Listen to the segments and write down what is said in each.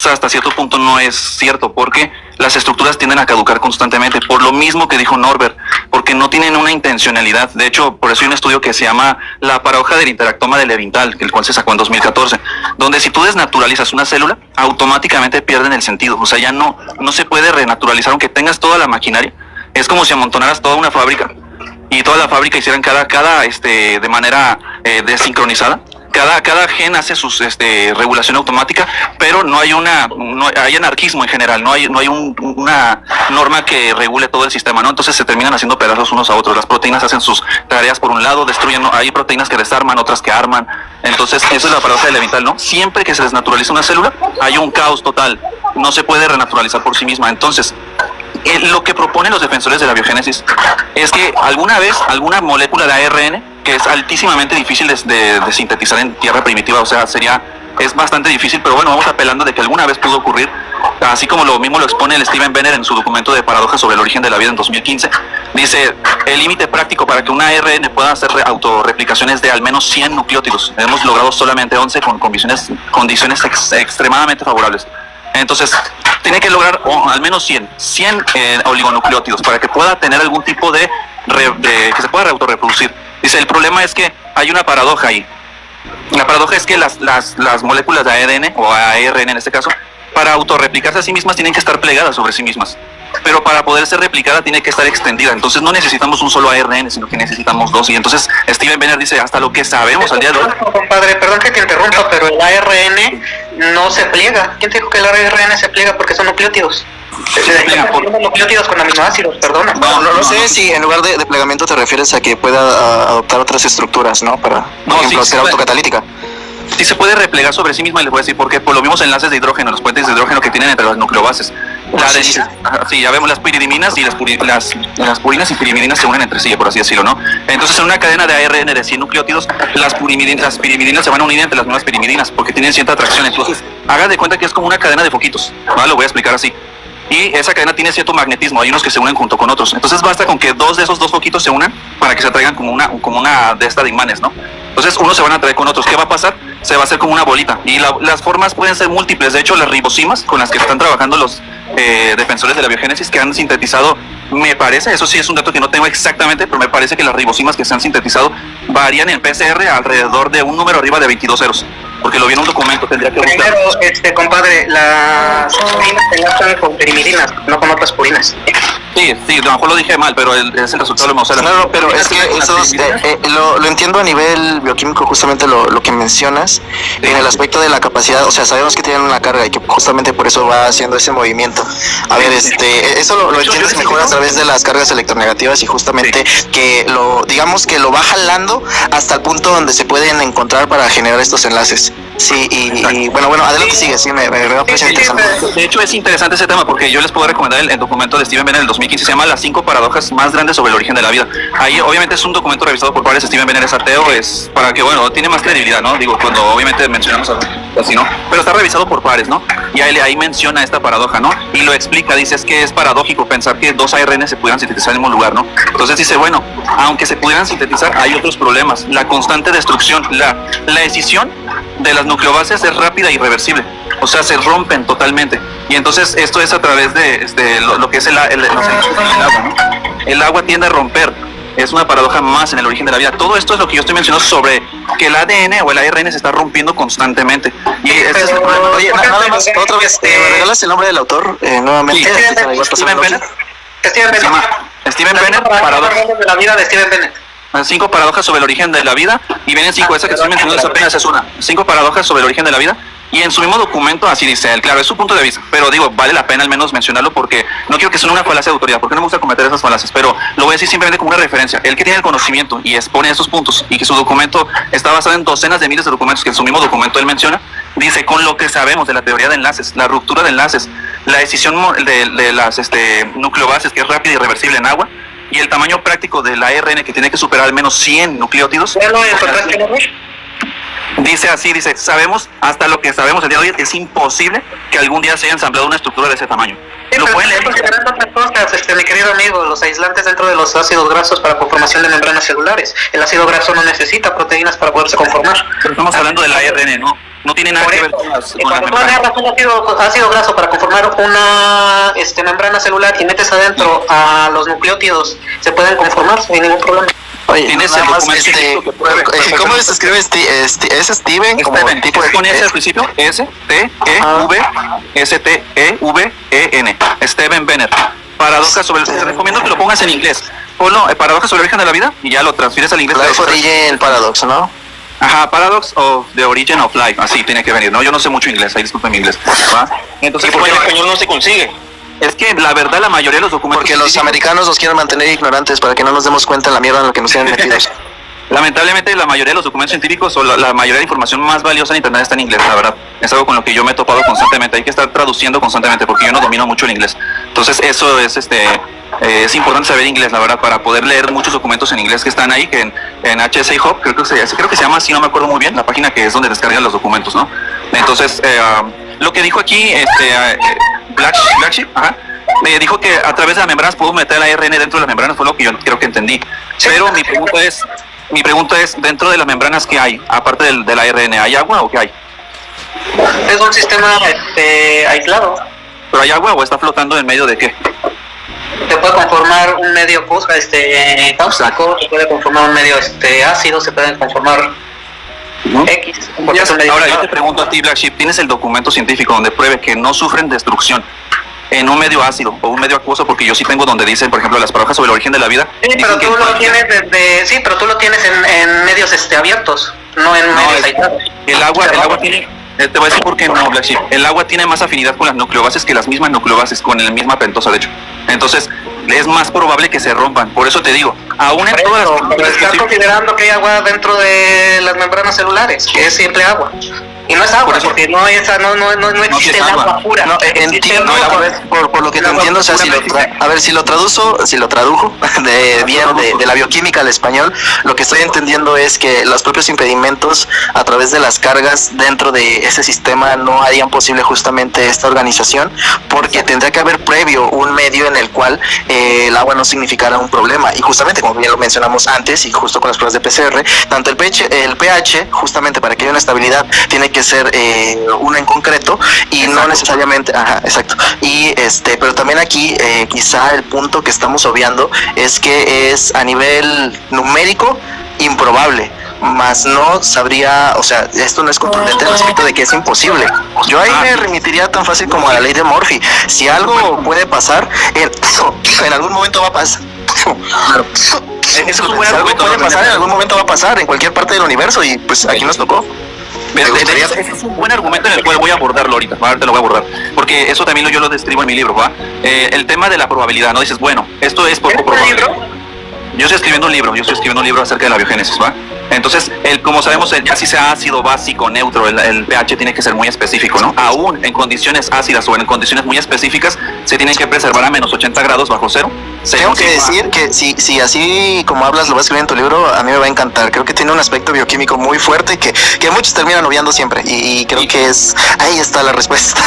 sea, hasta cierto punto no es cierto, porque las estructuras tienden a caducar constantemente, por lo mismo que dijo Norbert, porque no tienen una intencionalidad. De hecho, por eso hay un estudio que se llama la paradoja del interactoma de Levinthal, el cual se sacó en 2014, donde si tú desnaturalizas una célula, automáticamente pierden el sentido. O sea, ya no se puede renaturalizar, aunque tengas toda la maquinaria. Es como si amontonaras toda una fábrica y toda la fábrica hicieran cada de manera desincronizada. Cada gen hace su regulación automática, pero no hay hay anarquismo en general, no hay una norma que regule todo el sistema, ¿no? Entonces se terminan haciendo pedazos unos a otros. Las proteínas hacen sus tareas por un lado, destruyen, ¿no? Hay proteínas que desarman, otras que arman. Entonces, eso es la paradoja de Levinthal, ¿no? Siempre que se desnaturaliza una célula, hay un caos total. No se puede renaturalizar por sí misma. Entonces, lo que proponen los defensores de la biogénesis es que alguna vez alguna molécula de ARN, que es altísimamente difícil de sintetizar en tierra primitiva, o sea, es bastante difícil, pero bueno, vamos apelando de que alguna vez pudo ocurrir, así como lo mismo lo expone el Steven Benner en su documento de paradojas sobre el origen de la vida en 2015. Dice, el límite práctico para que una ARN pueda hacer autorreplicaciones de al menos 100 nucleótidos. Hemos logrado solamente 11 con condiciones extremadamente favorables. Entonces, tiene que lograr al menos 100 oligonucleótidos para que pueda tener algún tipo de que se pueda autorreproducir. Dice, el problema es que hay una paradoja ahí. La paradoja es que las moléculas de ARN, o ARN en este caso, para autorreplicarse a sí mismas tienen que estar plegadas sobre sí mismas. Pero para poder ser replicada tiene que estar extendida. Entonces no necesitamos un solo ARN, sino que necesitamos dos. Y entonces Steven Benner dice, hasta lo que sabemos al día de hoy. Compadre, perdón que te interrumpa, pero el ARN no se pliega. ¿Quién te dijo que el ARN se pliega? Porque son nucleótidos. Nucleótidos con aminoácidos, perdona. No sé si en lugar de plegamiento te refieres a que pueda adoptar otras estructuras, ¿no? Para, por ejemplo, ser autocatalítica. Sí se puede replegar sobre sí misma, y les voy a decir por qué. Por los mismos enlaces de hidrógeno, los puentes de hidrógeno que tienen entre las nucleobases. Sí, ya vemos las piridiminas y las purinas y pirimidinas se unen entre sí, por así decirlo, ¿no? Entonces, en una cadena de ARN de 100 nucleótidos, las pirimidinas se van a unir entre las nuevas pirimidinas porque tienen cierta atracción. Entonces, hagan de cuenta que es como una cadena de foquitos, ¿vale? Lo voy a explicar así. Y esa cadena tiene cierto magnetismo, hay unos que se unen junto con otros. Entonces basta con que dos de esos dos foquitos se unan para que se atraigan como una de estas de imanes, ¿no? Entonces unos se van a atraer con otros. ¿Qué va a pasar? Se va a hacer como una bolita. Y las formas pueden ser múltiples. De hecho, las ribosimas con las que están trabajando los defensores de la biogénesis, que han sintetizado, me parece, eso sí es un dato que no tengo exactamente, pero me parece que las ribosimas que se han sintetizado varían en PCR alrededor de un número arriba de 22 ceros. Porque lo vi en un documento, tendría que buscar. Primero, compadre, las purinas se enlazan con pirimidinas, no con otras purinas. Sí, a lo mejor lo dije mal, pero es el resultado de Mosela. Claro, pero es que eso lo entiendo a nivel bioquímico, justamente lo que mencionas, sí. En el aspecto de la capacidad, o sea, sabemos que tienen una carga y que justamente por eso va haciendo ese movimiento. A ver, eso lo entiendes mejor a través de las cargas electronegativas y justamente que digamos que lo va jalando hasta el punto donde se pueden encontrar para generar estos enlaces. Sí, y bueno, adelante sigue, sí, me parece interesante. De hecho, es interesante ese tema porque yo les puedo recomendar el documento de Steven Benner del 2015, se llama Las 5 paradojas más grandes sobre el origen de la vida. Ahí, obviamente, es un documento revisado por pares. Steven Benner es ateo, es para que, tiene más credibilidad, ¿no? Digo, cuando obviamente mencionamos así, ¿no? Pero está revisado por pares, ¿no? Y ahí menciona esta paradoja, ¿no? Y lo explica, dice, es que es paradójico pensar que dos ARN se pudieran sintetizar en el mismo lugar, ¿no? Entonces dice, aunque se pudieran sintetizar, hay otros problemas. La constante destrucción, la escisión de las nucleobases es rápida e irreversible, o sea, se rompen totalmente. Y entonces esto es a través de lo que es el agua, ¿no? El agua tiende a romper, es una paradoja más en el origen de la vida. Todo esto es lo que yo estoy mencionando sobre que el ADN o el ARN se está rompiendo constantemente. Y este es el problema. Oye, nada más, otra vez, ¿me regalas el nombre del autor nuevamente? Sí, Steven Benner. Steven Benner, paradoja de la vida de Steven Benner. 5 paradojas sobre el origen de la vida, y vienen 5, esa que estoy mencionando apenas es una. 5 paradojas sobre el origen de la vida, y en su mismo documento así dice él, claro, es su punto de vista, pero digo, vale la pena al menos mencionarlo porque no quiero que sea una falacia de autoridad, porque no me gusta cometer esas falacias, pero lo voy a decir simplemente como una referencia. Él que tiene el conocimiento y expone esos puntos, y que su documento está basado en docenas de miles de documentos que en su mismo documento él menciona, dice, con lo que sabemos de la teoría de enlaces, la ruptura de enlaces, la decisión de las nucleobases, que es rápida y irreversible en agua, y el tamaño práctico del ARN, que tiene que superar al menos 100 nucleótidos. Dice, sabemos, hasta lo que sabemos el día de hoy, es imposible que algún día se haya ensamblado una estructura de ese tamaño. Sí, lo pueden leer. Otras cosas, mi querido amigo, los aislantes dentro de los ácidos grasos para conformación de membranas celulares. El ácido graso no necesita proteínas para poderse conformar. Pero estamos hablando del ARN, ¿no? No tiene nada Por que eso, ver con las cuando tú membranas. agarras un ácido graso para conformar una membrana celular y metes adentro a los nucleótidos, se pueden conformar sin ningún problema. Oye, Tienes nada el más, documento científico que pruebe ¿cómo perfectamente. se escribe ¿Es Steven? Como Steven, tipo de... con S al principio, S-T-E-V-S-T-E-V-E-N. Steven Benner. Paradoja sobre te recomiendo que lo pongas en inglés. Ponlo, paradoja sobre el origen de la vida, y ya lo transfieres al inglés. Life Origin Paradox, ¿no? Ajá, Paradox of the Origin of Life, así tiene que venir, ¿no? Yo no sé mucho inglés, ahí disculpen mi inglés, ¿va? Entonces, ¿Por qué en español no se consigue? es que la verdad la mayoría de los documentos Porque los científicos- americanos nos quieren mantener ignorantes para que no nos demos cuenta de la mierda en la que nos tienen metidos. Lamentablemente la mayoría de los documentos científicos o la mayoría de información más valiosa en internet está en inglés, la verdad. Es algo con lo que yo me he topado constantemente, hay que estar traduciendo constantemente porque yo no domino mucho el inglés. Entonces eso es es importante saber inglés, la verdad, para poder leer muchos documentos en inglés que están ahí, que en HSA Hub, creo que se llama así, no me acuerdo muy bien, la página que es donde descargan los documentos, ¿no? Entonces, lo que dijo aquí Black Sheep, ajá, me dijo que a través de las membranas puedo meter el ARN dentro de las membranas, fue lo que yo creo que entendí. Pero mi pregunta es, dentro de las membranas, ¿qué hay? Aparte del ARN, ¿hay agua o qué hay? Es un sistema aislado. ¿Pero hay agua o está flotando en medio de qué? Se puede conformar un medio tóxico, se puede conformar un medio ácido, se pueden conformar X. porque es un medio Ahora yo aislado. te pregunto a ti, Black Sheep, ¿tienes el documento científico donde pruebe que no sufren destrucción en un medio ácido o un medio acuoso? Porque yo sí tengo donde dicen, por ejemplo, las paradojas sobre el origen de la vida. Sí, pero dicen que tú lo cualquier- tienes pero tú lo tienes en medios abiertos, no en No, medios aislados. el agua tiene, te voy a decir por qué no, Black Sheep. El agua tiene más afinidad con las nucleobases que las mismas nucleobases, con la misma pentosa, de hecho. Entonces, es más probable que se rompan. Por eso te digo, aún en todas las Pero estructuras estás que sí- considerando que hay agua dentro de las membranas celulares, que es simple agua. Y no es agua, Por eso- porque no existe es el agua. agua pura. No, Existe entiendo, el agua. por lo que te el agua entiendo, o sea, si lo tradujo de la bioquímica al español, lo que estoy entendiendo es que los propios impedimentos a través de las cargas dentro de ese sistema no harían posible justamente esta organización, porque tendría que haber previo un medio en el cual el agua no significara un problema, y justamente como bien lo mencionamos antes y justo con las pruebas de PCR, tanto el pH justamente para que haya una estabilidad tiene que ser uno en concreto y Exacto. no necesariamente, ajá, exacto, y pero también aquí quizá el punto que estamos obviando es que es a nivel numérico improbable, más no sabría, o sea, esto no es contundente respecto de que es imposible. Yo ahí me remitiría tan fácil como a la ley de Murphy. Si algo puede pasar, en algún momento va a pasar. Eso es un buen Si algo argumento, puede ¿no? pasar, en algún momento va a pasar, en cualquier parte del universo, y pues aquí nos tocó. Ese es un buen argumento en el cual voy a abordarlo ahorita, ahorita lo voy a abordar, porque eso también yo lo describo en mi libro, ¿va? El tema de la probabilidad, ¿no? Dices, bueno, esto es poco ¿Eres un probable. libro? Yo estoy escribiendo un libro acerca de la biogénesis, ¿va? Entonces, como sabemos, ya si sea ácido, básico, neutro, el pH tiene que ser muy específico, ¿no? Aún en condiciones ácidas o en condiciones muy específicas, se tiene que preservar a menos 80 grados bajo cero. Tengo que decir que si así como hablas lo vas a escribir en tu libro, a mí me va a encantar. Creo que tiene un aspecto bioquímico muy fuerte que muchos terminan obviando siempre, y creo que ahí está la respuesta.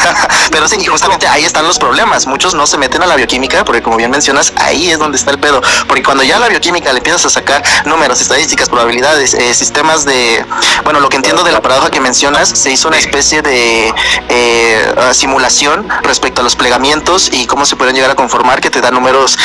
Pero sí, y justamente ahí están los problemas. Muchos no se meten a la bioquímica porque, como bien mencionas, ahí es donde está el pedo. Porque cuando ya a la bioquímica le empiezas a sacar números, estadísticas, probabilidades, sistemas de, bueno, lo que entiendo de la paradoja que mencionas, se hizo una especie de simulación respecto a los plegamientos y cómo se pueden llegar a conformar, que te da números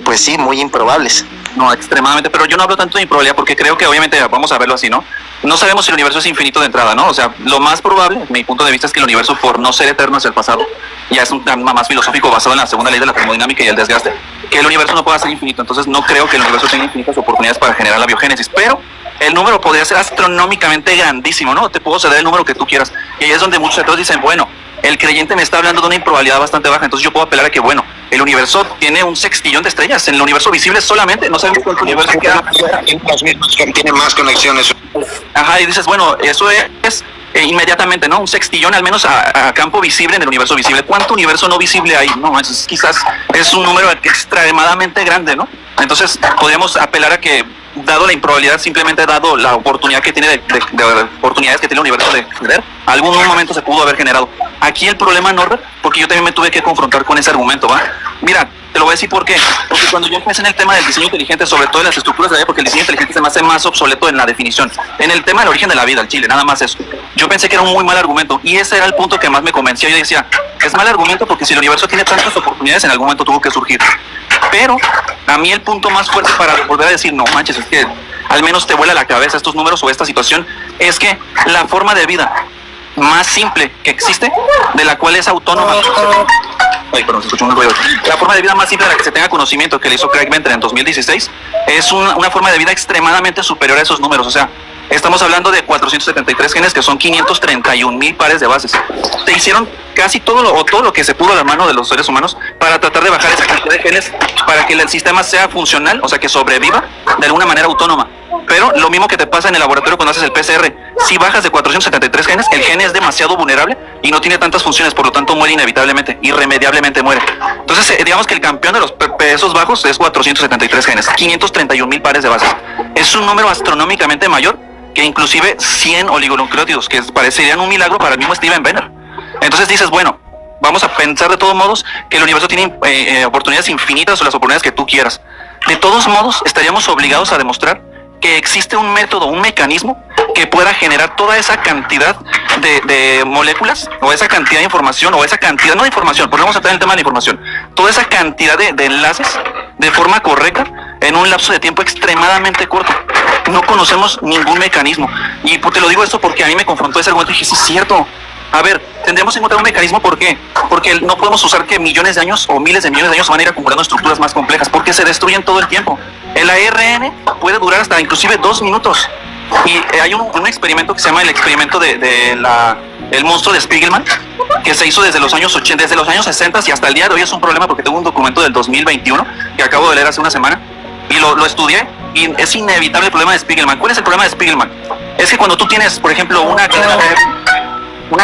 pues sí, muy improbables. No, extremadamente, pero yo no hablo tanto de improbabilidad porque creo que obviamente, vamos a verlo así, ¿no? No sabemos si el universo es infinito de entrada, ¿no? O sea, lo más probable, desde mi punto de vista, es que el universo, por no ser eterno hacia el pasado, ya es un tema más filosófico basado en la segunda ley de la termodinámica y el desgaste, que el universo no pueda ser infinito. Entonces no creo que el universo tenga infinitas oportunidades para generar la biogénesis, pero el número podría ser astronómicamente grandísimo, ¿no? Te puedo ceder el número que tú quieras. Y ahí es donde muchos otros dicen, bueno, el creyente me está hablando de una improbabilidad bastante baja, entonces yo puedo apelar a que, bueno, el universo tiene un sextillón de estrellas, en el universo visible solamente, no sabemos cuánto universo queda. Tiene más conexiones. Ajá, y dices, bueno, eso es inmediatamente, ¿no? Un sextillón al menos a campo visible en el universo visible. ¿Cuánto universo no visible hay? No, quizás es un número extremadamente grande, ¿no? Entonces podríamos apelar a que, dado la improbabilidad, simplemente dado la oportunidad que tiene de oportunidades que tiene el universo de suceder, algún momento se pudo haber generado. Aquí el problema, Norbert, porque yo también me tuve que confrontar con ese argumento, ¿va? Mira, Te lo voy a decir por qué. Porque cuando yo empecé en el tema del diseño inteligente, sobre todo en las estructuras de la vida, porque el diseño inteligente se me hace más obsoleto en la definición. En el tema del origen de la vida, el Chile, nada más eso. Yo pensé que era un muy mal argumento y ese era el punto que más me convenció. Yo decía, es mal argumento porque si el universo tiene tantas oportunidades, en algún momento tuvo que surgir. Pero a mí el punto más fuerte para volver a decir, no manches, es que al menos te vuela la cabeza estos números o esta situación, es que la forma de vida más simple que existe, de la cual es autónoma. Ay, perdón, se escuchó un ruido. La forma de vida más simple de la que se tenga conocimiento, que le hizo Craig Venter en 2016, es una forma de vida extremadamente superior a esos números. O sea, estamos hablando de 473 genes, que son 531,000 pares de bases. Se hicieron casi todo lo que se pudo a la mano de los seres humanos para tratar de bajar esa cantidad de genes para que el sistema sea funcional, o sea, que sobreviva de alguna manera autónoma. Pero lo mismo que te pasa en el laboratorio cuando haces el PCR, si bajas de 473 genes, el gen es demasiado vulnerable y no tiene tantas funciones, por lo tanto muere inevitablemente, irremediablemente muere. Entonces, digamos que el campeón de los pesos bajos es 473 genes, 531,000 pares de bases. Es un número astronómicamente mayor que inclusive 100 oligonucleótidos, que parecerían un milagro para el mismo Steven Venner. Entonces dices, bueno, vamos a pensar de todos modos que el universo tiene oportunidades infinitas o las oportunidades que tú quieras. De todos modos, estaríamos obligados a demostrar que existe un método, un mecanismo que pueda generar toda esa cantidad de moléculas, o esa cantidad de información, o esa cantidad, no de información, porque vamos a entrar en el tema de la información, toda esa cantidad de enlaces de forma correcta en un lapso de tiempo extremadamente corto. No conocemos ningún mecanismo. Y te lo digo esto porque a mí me confrontó ese argumento y dije, sí, es cierto. A ver, tendremos que encontrar un mecanismo. ¿Por qué? Porque no podemos usar que millones de años o miles de millones de años van a ir acumulando estructuras más complejas, porque se destruyen todo el tiempo. El ARN puede durar hasta inclusive 2 minutos. Y hay un experimento que se llama el experimento el monstruo de Spiegelman, que se hizo desde los años 80, desde los años 60 y hasta el día de hoy. Es un problema porque tengo un documento del 2021 que acabo de leer hace una semana y lo estudié, y es inevitable el problema de Spiegelman. ¿Cuál es el problema de Spiegelman? Es que cuando tú tienes, por ejemplo, una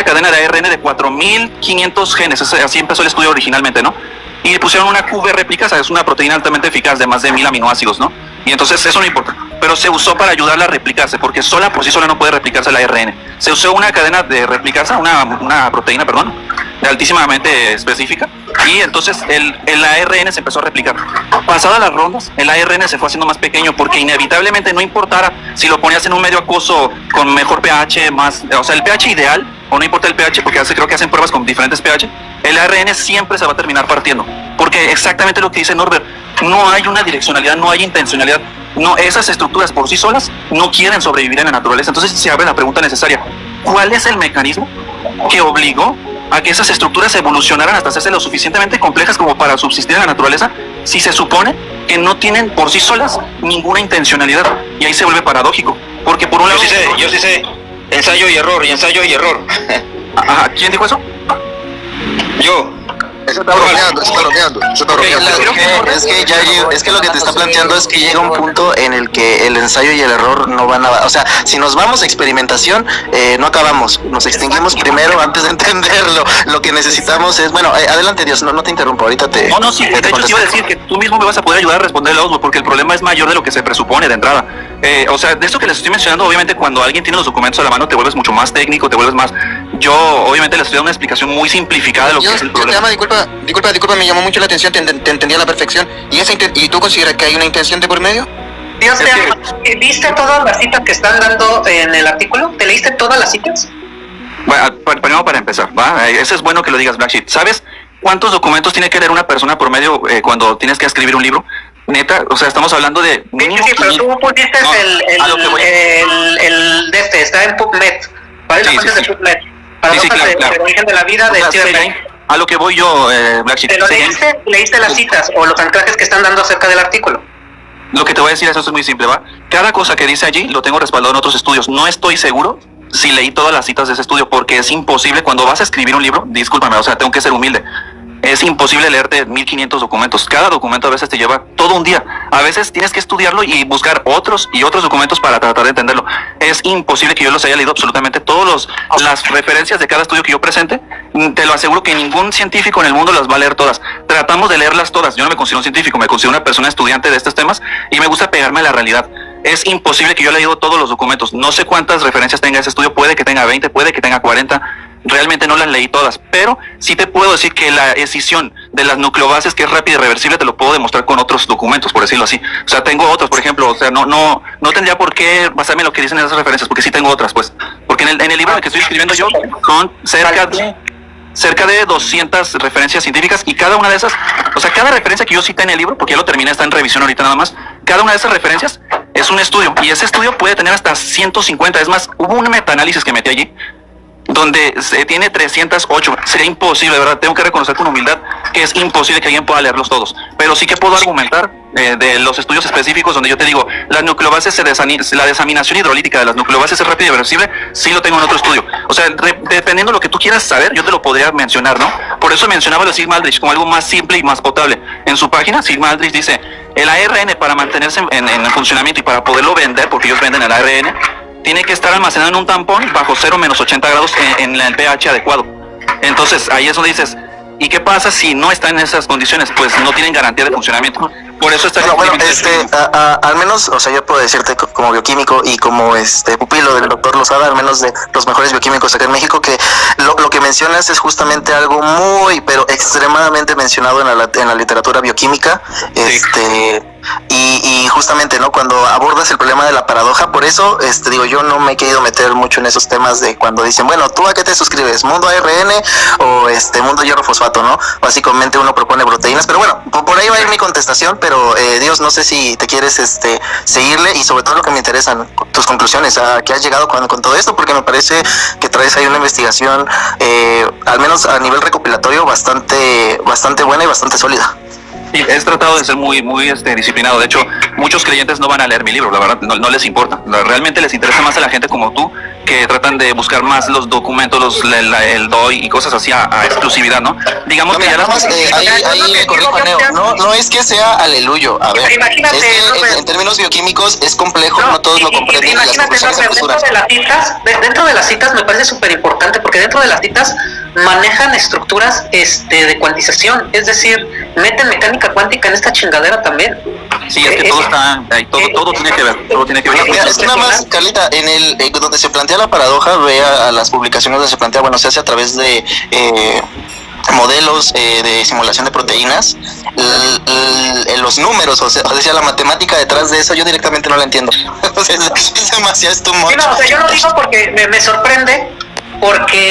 cadena de ARN de 4,500 genes, así empezó el estudio originalmente, ¿no? Y le pusieron una QV replicasa, es una proteína altamente eficaz de más de 1,000 aminoácidos, ¿no? Y entonces eso no importa, pero se usó para ayudarla a replicarse, porque por sí sola no puede replicarse el ARN. Se usó una cadena de replicasa, una proteína, perdón, altísimamente específica, y entonces el ARN se empezó a replicar. Pasadas las rondas, el ARN se fue haciendo más pequeño, porque inevitablemente no importara si lo ponías en un medio acuoso con mejor pH, o sea, el pH ideal, o no importa el pH, porque creo que hacen pruebas con diferentes pH, el ARN siempre se va a terminar partiendo, porque exactamente lo que dice Norbert, no hay una direccionalidad, no hay intencionalidad, no, esas estructuras por sí solas no quieren sobrevivir en la naturaleza. Entonces se abre la pregunta necesaria, ¿cuál es el mecanismo que obligó a que esas estructuras evolucionaran hasta hacerse lo suficientemente complejas como para subsistir en la naturaleza, si se supone que no tienen por sí solas ninguna intencionalidad? Y ahí se vuelve paradójico, porque por un lado... Yo sí sé, ensayo y error, Ajá, ¿quién dijo eso? Yo. Eso está bromeando. Es que lo que te está planteando es que llega un punto en el que el ensayo y el error no van a... O sea, si nos vamos a experimentación, no acabamos. Nos extinguimos primero antes de entenderlo. Lo que necesitamos es... Bueno, adelante, Dios, no te interrumpo. Ahorita te... No, sí, de hecho te iba a decir que tú mismo me vas a poder ayudar a responder el Osmo, porque el problema es mayor de lo que se presupone de entrada. O sea, de esto que les estoy mencionando, obviamente cuando alguien tiene los documentos a la mano te vuelves mucho más técnico, te vuelves más... Yo obviamente les estoy dando una explicación muy simplificada de lo que es el problema. Disculpa, me llamó mucho la atención, te entendí a la perfección. ¿Y tú consideras que hay una intención de por medio? Dios te ama. ¿Viste todas las citas que están dando en el artículo? ¿Te leíste todas las citas? Bueno, primero para empezar, ¿va? Eso es bueno que lo digas, Black Sheep. ¿Sabes cuántos documentos tiene que leer una persona por medio cuando tienes que escribir un libro? Neta, o sea, estamos hablando de... Sí, pero tú pusiste el de este, está en PubMed. ¿Vale? Las fuentes de PubMed. Para el origen de la vida de Steven Venner. A lo que voy yo, Black Sheep. ¿Te lo leíste las citas o los anclajes que están dando acerca del artículo? Lo que te voy a decir, eso es muy simple, ¿va? Cada cosa que dice allí lo tengo respaldado en otros estudios. No estoy seguro si leí todas las citas de ese estudio, porque es imposible. Cuando vas a escribir un libro, discúlpame, o sea, tengo que ser humilde. Es imposible leerte 1500 documentos. Cada documento a veces te lleva todo un día. A veces tienes que estudiarlo y buscar otros documentos para tratar de entenderlo. Es imposible que yo los haya leído absolutamente todas las referencias de cada estudio que yo presente. Te lo aseguro que ningún científico en el mundo las va a leer todas. Tratamos de leerlas todas. Yo no me considero un científico, me considero una persona estudiante de estos temas y me gusta pegarme a la realidad. Es imposible que yo haya leído todos los documentos. No sé cuántas referencias tenga ese estudio. Puede que tenga 20, puede que tenga 40. Realmente no las leí todas, pero sí te puedo decir que la escisión de las nucleobases, que es rápida y reversible, te lo puedo demostrar con otros documentos, por decirlo así. O sea, tengo otros, por ejemplo, o sea, no tendría por qué basarme en lo que dicen esas referencias, porque sí tengo otras, pues. Porque en el libro que estoy escribiendo yo son cerca de 200 referencias científicas, y cada una de esas, o sea, cada referencia que yo cité en el libro, porque ya lo terminé, está en revisión ahorita nada más, cada una de esas referencias es un estudio, y ese estudio puede tener hasta 150, es más, hubo un metaanálisis que metí allí, donde se tiene 308, sería imposible, de verdad, tengo que reconocer con humildad que es imposible que alguien pueda leerlos todos, pero sí que puedo argumentar de los estudios específicos donde yo te digo, las nucleobases, la desaminación hidrolítica de las nucleobases es rápida y reversible, sí lo tengo en otro estudio. O sea, dependiendo de lo que tú quieras saber, yo te lo podría mencionar, ¿no? Por eso mencionaba lo de Sigma Aldrich como algo más simple y más potable. En su página, Sigma Aldrich dice, el ARN para mantenerse en funcionamiento y para poderlo vender, porque ellos venden el ARN, tiene que estar almacenado en un tampón bajo 0 menos 80 grados en el pH adecuado. Entonces, ahí es donde dices, ¿y qué pasa si no está en esas condiciones? Pues no tienen garantía de funcionamiento. Por eso está... Bueno, al menos, o sea, yo puedo decirte como bioquímico y como pupilo del doctor Lozada, al menos de los mejores bioquímicos acá en México, que lo que mencionas es justamente algo muy, pero extremadamente mencionado en la literatura bioquímica. Sí. Y justamente, ¿no? Cuando abordas el problema de la paradoja, por eso, digo, yo no me he querido meter mucho en esos temas de cuando dicen, bueno, ¿tú a qué te suscribes? ¿Mundo ARN o Mundo Hierro Fosfato, ¿no? Básicamente uno propone proteínas, pero bueno, por ahí va a ir mi contestación, pero Dios, no sé si te quieres seguirle, y sobre todo lo que me interesan, tus conclusiones, a qué has llegado con todo esto, porque me parece que traes ahí una investigación, al menos a nivel recopilatorio, bastante buena y bastante sólida. Sí, he tratado de ser muy disciplinado. De hecho, muchos creyentes no van a leer mi libro, la verdad, no les importa. Realmente les interesa más a la gente como tú, que tratan de buscar más los documentos, el DOI y cosas así a exclusividad, ¿no? Digamos que ya las... Ahí me corrijo, Neo. No es que sea aleluyo. A ver, imagínate, es que en términos bioquímicos es complejo, no todos lo comprenden. Imagínate, dentro de las citas me parece súper importante, porque dentro de las citas manejan estructuras de cuantización, es decir, meten mecánica cuántica en esta chingadera también. Sí, es que todo está ahí, todo tiene que ver, Mira, es que nada más, Carlita, en donde se plantea la paradoja, ve a las publicaciones donde se plantea, bueno, se hace a través de modelos de simulación de proteínas, los números, o sea, la matemática detrás de eso, yo directamente no la entiendo. O sea, es demasiado Sí, no, o sea, yo lo digo porque me sorprende, porque